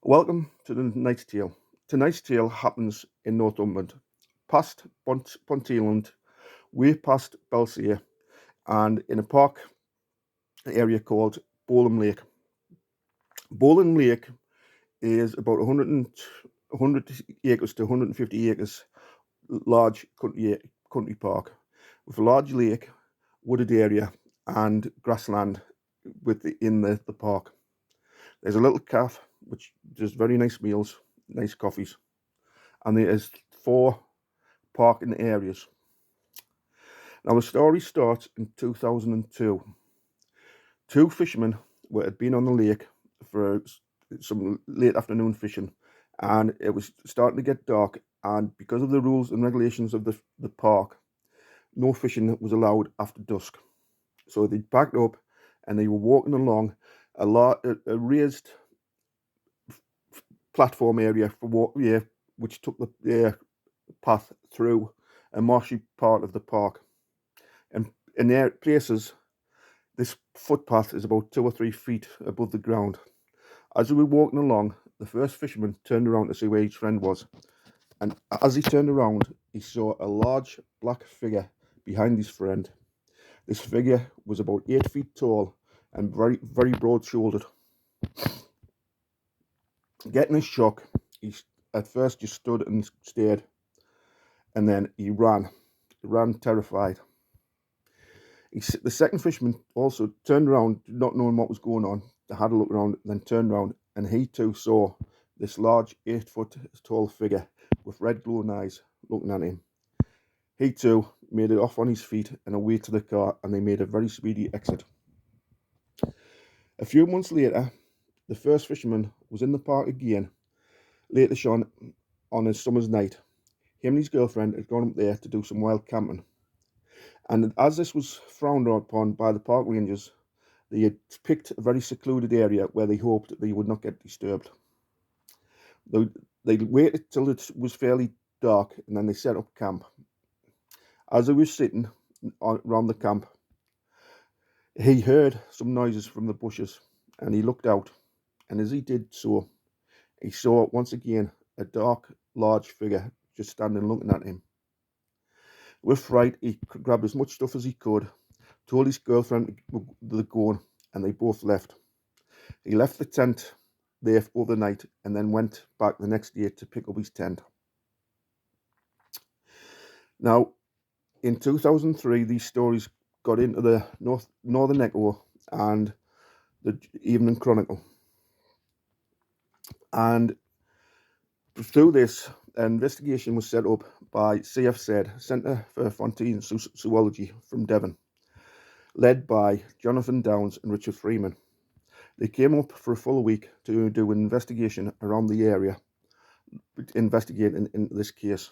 Welcome to the Knight's Tale. Tonight's tale happens in Northumberland, past Ponteland, way past Belsier, and in a park area called Bolam Lake. Bolam Lake is about 100 acres to 150 acres large country park with a large lake, wooded area, and grassland within the park. There's a little cafe which does very nice meals, nice coffees, and there is four parking areas. Now, the story starts in 2002. Two fishermen had been on the lake for some late afternoon fishing, and it was starting to get dark. And because of the rules and regulations of the park, no fishing was allowed after dusk. So they packed up and they were walking along a raised platform area which took the path through a marshy part of the park. And in their places, this footpath is about 2 or 3 feet above the ground. As we were walking along, the first fisherman turned around to see where his friend was. And as he turned around, he saw a large black figure behind his friend. This figure was about 8 feet tall and very, very broad shouldered. Getting a shock, he at first just stood and stared, and then he ran terrified. The second fisherman also turned around, not knowing what was going on. They had a look around, then turned around, and he too saw this large 8 foot tall figure with red glowing eyes looking at him. He too made it off on his feet and away to the car, and they made a very speedy exit. A few months later, the first fisherman was in the park again, later on a summer's night. Him and his girlfriend had gone up there to do some wild camping. And as this was frowned upon by the park rangers, they had picked a very secluded area where they hoped they would not get disturbed. They waited till it was fairly dark, and then they set up camp. As they were sitting around the camp, he heard some noises from the bushes, and he looked out. And as he did so, he saw once again a dark, large figure just standing looking at him. With fright, he grabbed as much stuff as he could, told his girlfriend to go, and they both left. He left the tent there for the night and then went back the next day to pick up his tent. Now, in 2003, these stories got into the Northern Echo and the Evening Chronicle. And through this, an investigation was set up by CFZ, Centre for Fontaine Zoology from Devon, led by Jonathan Downs and Richard Freeman. They came up for a full week to do an investigation around the area, investigating in this case.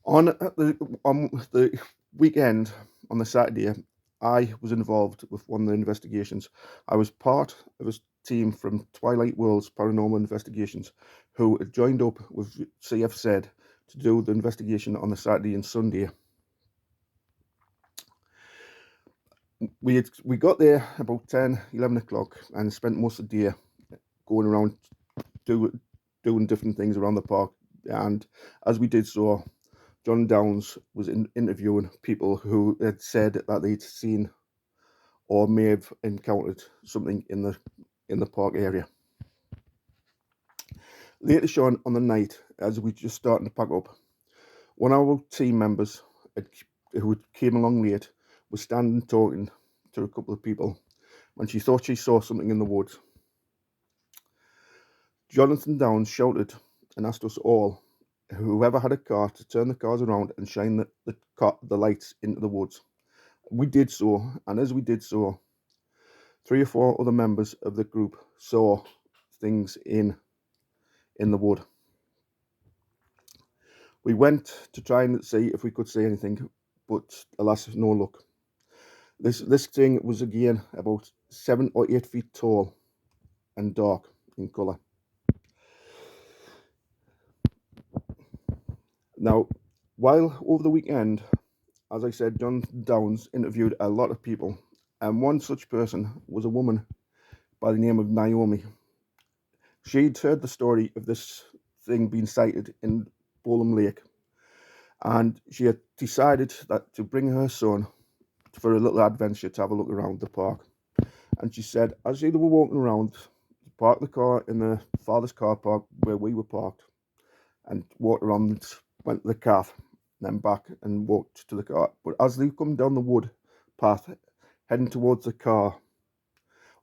On the weekend, on the Saturday, I was involved with one of the investigations. I was part of a team from Twilight World's Paranormal Investigations who had joined up with CFZ to do the investigation on the Saturday and Sunday. We got there about 10, 11 o'clock and spent most of the day going around doing different things around the park. And as we did so, John Downs was interviewing people who had said that they'd seen or may have encountered something in the park area. Later on the night, as we just starting to pack up, one of our team members who came along late was standing talking to a couple of people when she thought she saw something in the woods. Jonathan Downs shouted and asked us all, whoever had a car, to turn the cars around and shine the lights into the woods. We did so, and as we did so, 3 or 4 other members of the group saw things in the wood. We went to try and see if we could see anything, but alas, no luck. This thing was again about 7 or 8 feet tall and dark in colour. Now, while over the weekend, as I said, John Downs interviewed a lot of people, and one such person was a woman by the name of Naomi. She'd heard the story of this thing being sighted in Bolam Lake, and she had decided that to bring her son for a little adventure to have a look around the park. And she said, as they were walking around, parked the car in the father's car park where we were parked, and walked around, went to the calf, then back and walked to the car. But as they come down the wood path, heading towards the car,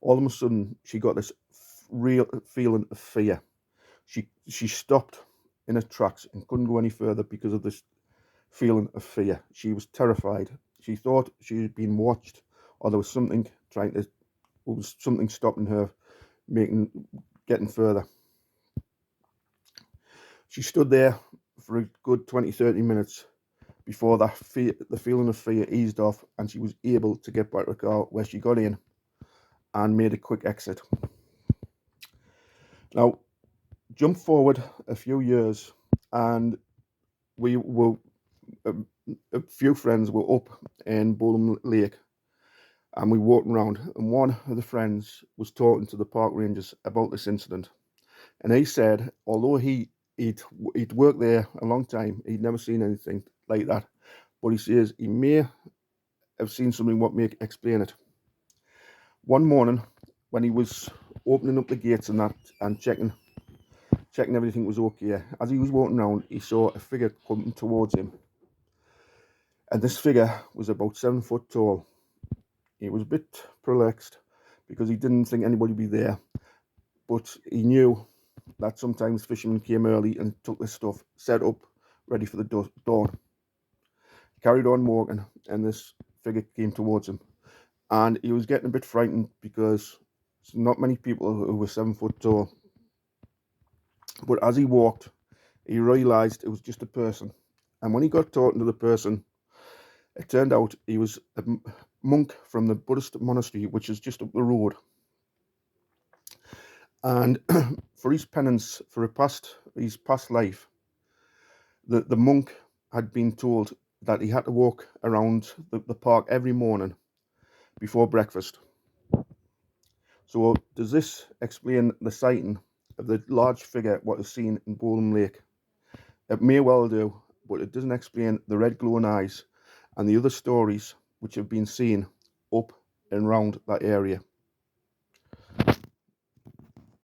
all of a sudden she got this real feeling of fear. She stopped in her tracks and couldn't go any further because of this feeling of fear. She was terrified. She thought she had been watched, or there was something stopping her getting further. She stood there for a good 20-30 minutes before the feeling of fear eased off, and she was able to get back to the car, where she got in and made a quick exit. Now, jump forward a few years, and we were a few friends were up in Bolam Lake, and we walked around, and one of the friends was talking to the park rangers about this incident, and he said, although he'd worked there a long time, he'd never seen anything like that, but he says he may have seen something what may explain it. One morning, when he was opening up the gates and that, and checking everything was okay, as he was walking around, he saw a figure coming towards him, and this figure was about 7 foot tall. He was a bit perplexed because he didn't think anybody would be there, but he knew that sometimes fishermen came early and took their stuff, set up, ready for the dawn. He carried on walking, and this figure came towards him, and he was getting a bit frightened because there's not many people who were 7 foot tall. But as he walked, he realised it was just a person, and when he got talking to the person, it turned out he was a monk from the Buddhist monastery, which is just up the road. And for his penance for his past life, the monk had been told that he had to walk around the park every morning before breakfast. So does this explain the sighting of the large figure what is seen in Bolam Lake? It may well do, but it doesn't explain the red glowing eyes and the other stories which have been seen up and around that area.